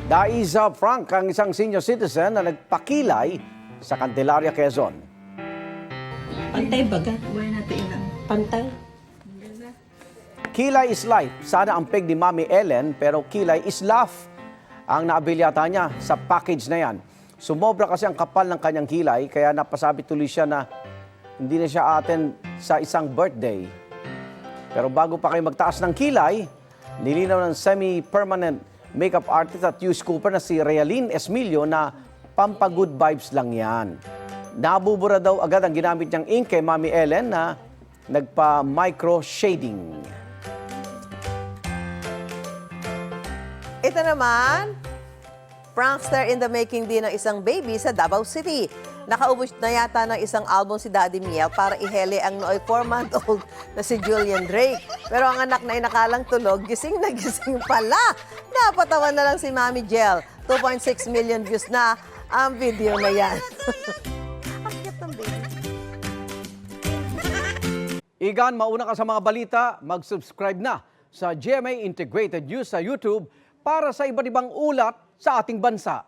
Daiza Frank ang isang senior citizen na nagpakilay sa Candelaria, Quezon. Pantay baga. Pantay. Kilay is life. Sana ang peg ni Mami Ellen, pero kilay is laugh ang naabilyata niya sa package na yan. Sumobra kasi ang kapal ng kanyang kilay, kaya napasabi tuloy siya na hindi na siya attend sa isang birthday. Pero bago pa kayo magtaas ng kilay, nilinaw ng semi-permanent makeup artist at youth scooper na si Realin Esmilio na pampagood vibes lang yan. Nabubura daw agad ang ginamit niyang ink kay Mami Ellen na nagpa-micro shading. Ito naman, prankster in the making din ng isang baby sa Davao City. Nakaubos na yata ng isang album si Daddy Miel para ihele ang nooy 4-month-old na si Julian Drake. Pero ang anak na inakalang tulog, gising na gising pala. Napatawa na lang si Mami Jel. 2.6 million views na ang video na yan. Ang cute ng baby. Igan, mauna ka sa mga balita, mag-subscribe na sa GMA Integrated News sa YouTube para sa iba't ibang ulat sa ating bansa.